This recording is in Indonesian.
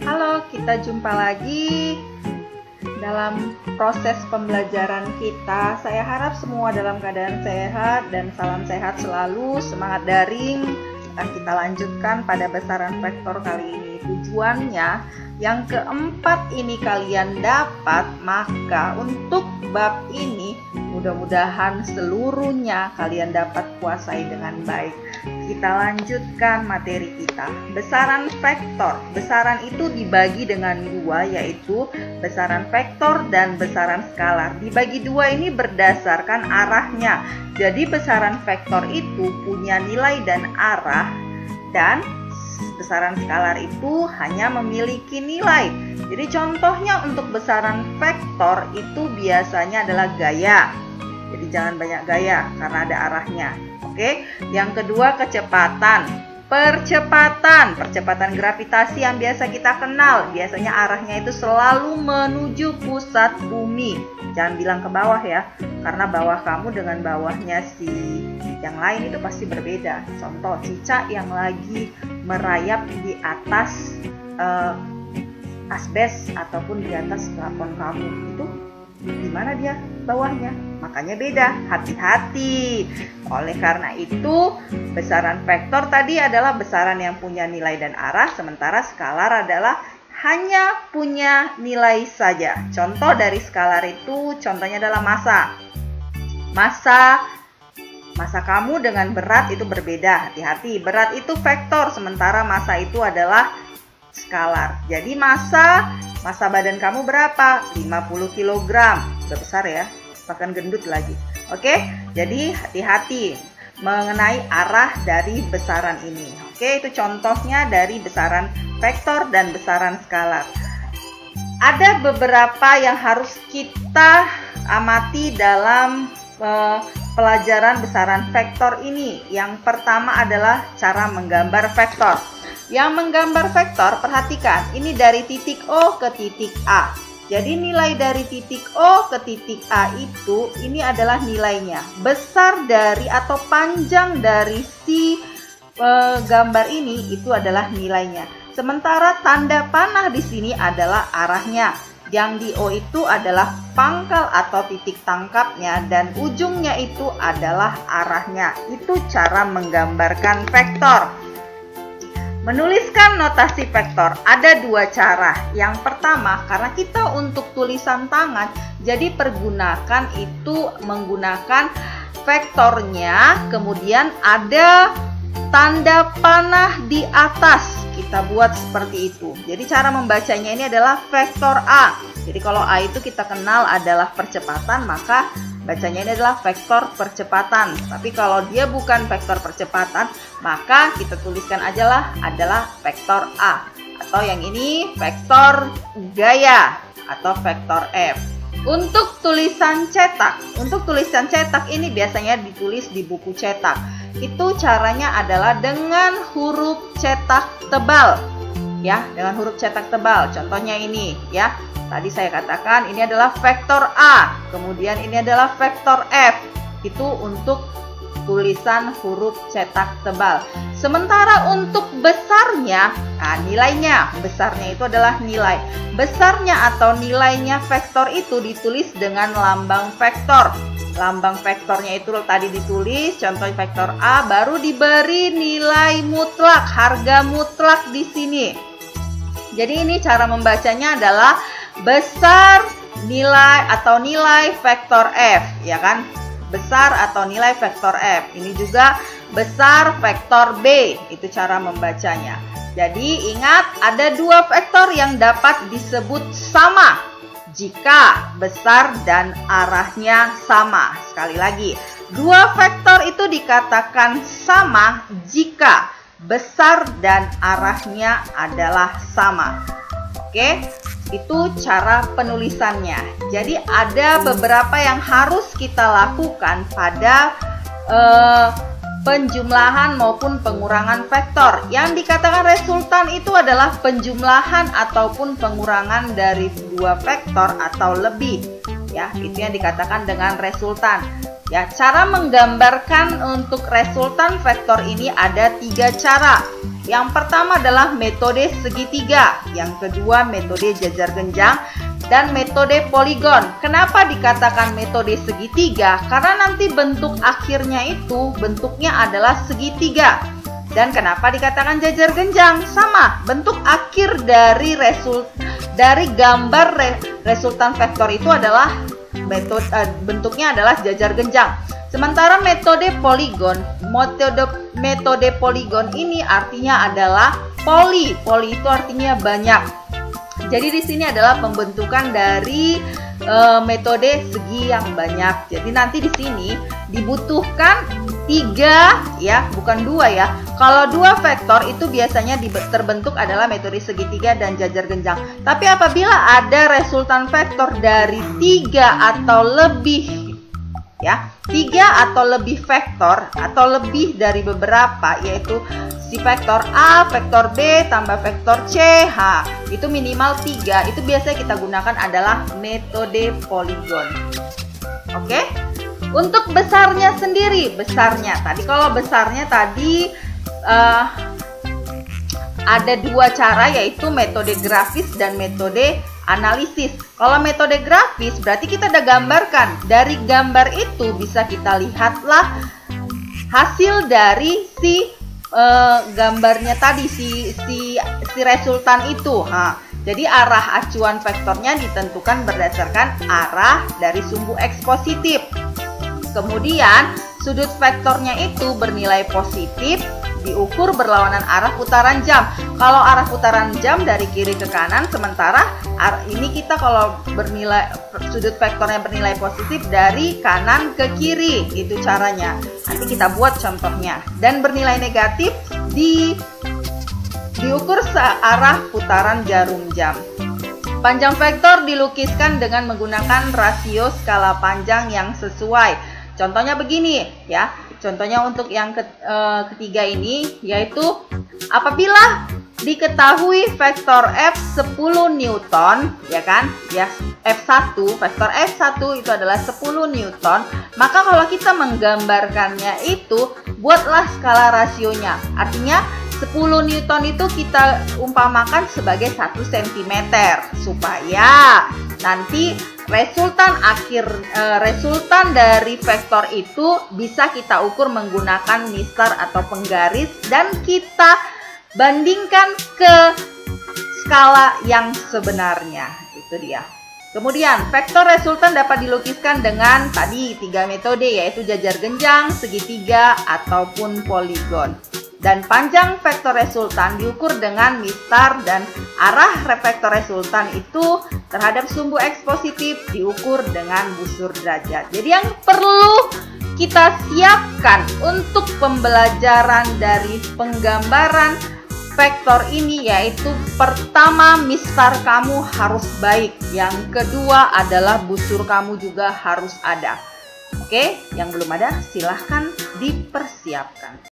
Halo, kita jumpa lagi dalam proses pembelajaran kita. Saya harap semua dalam keadaan sehat dan salam sehat selalu. Semangat daring. Akan kita lanjutkan pada besaran vektor kali ini. Tujuannya yang keempat ini kalian dapat, maka untuk bab ini mudah-mudahan seluruhnya kalian dapat kuasai dengan baik. Kita lanjutkan materi kita. Besaran vektor. Besaran itu dibagi dengan dua, yaitu besaran vektor dan besaran skalar. Dibagi dua ini berdasarkan arahnya. Jadi besaran vektor itu punya nilai dan arah, dan besaran skalar itu hanya memiliki nilai. Jadi contohnya untuk besaran vektor itu biasanya adalah gaya. Jadi jangan banyak gaya karena ada arahnya. Oke. Yang kedua, kecepatan. Percepatan gravitasi yang biasa kita kenal. Biasanya arahnya itu selalu menuju pusat bumi. Jangan bilang ke bawah ya, karena bawah kamu dengan bawahnya si yang lain itu pasti berbeda. Contoh, cicak yang lagi merayap di atas asbes ataupun di atas plafon kamu, itu di mana dia bawahnya? Makanya beda, hati-hati. Oleh karena itu, besaran vektor tadi adalah besaran yang punya nilai dan arah, sementara skalar adalah hanya punya nilai saja. Contoh dari skalar itu, contohnya adalah massa. Massa kamu dengan berat itu berbeda, hati-hati. Berat itu vektor, sementara massa itu adalah skalar. Jadi massa badan kamu berapa? 50 kg. Udah besar ya, bahkan gendut lagi. Oke, jadi hati-hati mengenai arah dari besaran ini. Oke, itu contohnya dari besaran vektor dan besaran skalar. Ada beberapa yang harus kita amati dalam pelajaran besaran vektor ini. Yang pertama adalah cara menggambar vektor. Yang menggambar vektor, perhatikan, ini dari titik O ke titik A. Jadi nilai dari titik O ke titik A itu, ini adalah nilainya. Besar dari atau panjang dari si gambar ini, itu adalah nilainya. Sementara tanda panah di sini adalah arahnya. Yang di O itu adalah pangkal atau titik tangkapnya, dan ujungnya itu adalah arahnya. Itu cara menggambarkan vektor. Menuliskan notasi vektor ada dua cara. Yang pertama, karena kita untuk tulisan tangan, jadi pergunakan itu menggunakan vektornya, kemudian ada tanda panah di atas. Kita buat seperti itu. Jadi cara membacanya ini adalah vektor A. Jadi kalau A itu kita kenal adalah percepatan, maka bacanya ini adalah vektor percepatan. Tapi kalau dia bukan vektor percepatan, maka kita tuliskan aja adalah vektor A. Atau yang ini vektor gaya atau vektor F. Untuk tulisan cetak ini biasanya ditulis di buku cetak. Itu caranya adalah dengan huruf cetak tebal. Ya, dengan huruf cetak tebal. Contohnya ini ya. Tadi saya katakan ini adalah vektor A, kemudian ini adalah vektor F. Itu untuk tulisan huruf cetak tebal. Sementara untuk besarnya, nilainya, besarnya itu adalah nilai. Besarnya atau nilainya vektor itu ditulis dengan lambang vektor. Lambang vektornya itu tadi ditulis, contoh vektor A, baru diberi nilai mutlak, harga mutlak di sini. Jadi ini cara membacanya adalah besar nilai atau nilai vektor F, ya kan? Besar atau nilai vektor F. Ini juga besar vektor B, itu cara membacanya. Jadi ingat, ada dua vektor yang dapat disebut sama jika besar dan arahnya sama. Sekali lagi, dua vektor itu dikatakan sama jika besar dan arahnya adalah sama. Oke, itu cara penulisannya. Jadi ada beberapa yang harus kita lakukan pada penjumlahan maupun pengurangan vektor. Yang dikatakan resultan itu adalah penjumlahan ataupun pengurangan dari dua vektor atau lebih. Ya, itu yang dikatakan dengan resultan. Ya, cara menggambarkan untuk resultan vektor ini ada 3 cara. Yang pertama adalah metode segitiga, yang kedua metode jajar genjang, dan metode poligon. Kenapa dikatakan metode segitiga? Karena nanti bentuk akhirnya itu bentuknya adalah segitiga. Dan kenapa dikatakan jajar genjang? Sama, bentuk akhir dari gambar resultan vektor itu adalah bentuknya adalah jajar genjang. Sementara metode poligon ini artinya adalah poli. Poli itu artinya banyak. Jadi di sini adalah pembentukan dari metode segi yang banyak. Jadi nanti di sini dibutuhkan 3 ya, bukan 2 ya. Kalau 2 vektor itu biasanya terbentuk adalah metode segitiga dan jajar genjang. Tapi apabila ada resultan vektor dari 3 atau lebih ya, 3 atau lebih vektor atau lebih dari beberapa, yaitu si vektor A, vektor B, tambah vektor C, itu minimal 3, itu biasanya kita gunakan adalah metode poligon. Oke? Untuk besarnya sendiri, kalau besarnya tadi ada 2 cara, yaitu metode grafis dan metode analisis. Kalau metode grafis berarti kita udah gambarkan. Dari gambar itu bisa kita lihatlah hasil dari si gambarnya tadi, si resultan itu. Jadi arah acuan vektornya ditentukan berdasarkan arah dari sumbu X positif. Kemudian sudut vektornya itu bernilai positif, diukur berlawanan arah putaran jam. Kalau arah putaran jam dari kiri ke kanan, sementara ini kita kalau sudut vektornya bernilai positif dari kanan ke kiri, gitu caranya. Nanti kita buat contohnya. Dan bernilai negatif diukur searah putaran jarum jam. Panjang vektor dilukiskan dengan menggunakan rasio skala panjang yang sesuai. Contohnya begini ya. Contohnya untuk yang ketiga ini, yaitu apabila diketahui vektor F 10 Newton, ya kan? Ya, F1, vektor F1 itu adalah 10 Newton, maka kalau kita menggambarkannya itu, buatlah skala rasionya. Artinya 10 Newton itu kita umpamakan sebagai 1 cm supaya nanti resultan dari vektor itu bisa kita ukur menggunakan mistar atau penggaris dan kita bandingkan ke skala yang sebenarnya. Itu dia. Kemudian vektor resultan dapat dilukiskan dengan tadi 3 metode, yaitu jajar genjang, segitiga, ataupun poligon. Dan panjang vektor resultan diukur dengan mistar dan arah vektor resultan itu terhadap sumbu X positif diukur dengan busur derajat. Jadi yang perlu kita siapkan untuk pembelajaran dari penggambaran vektor ini, yaitu pertama, mistar kamu harus baik. Yang kedua adalah busur kamu juga harus ada. Oke, yang belum ada silahkan dipersiapkan.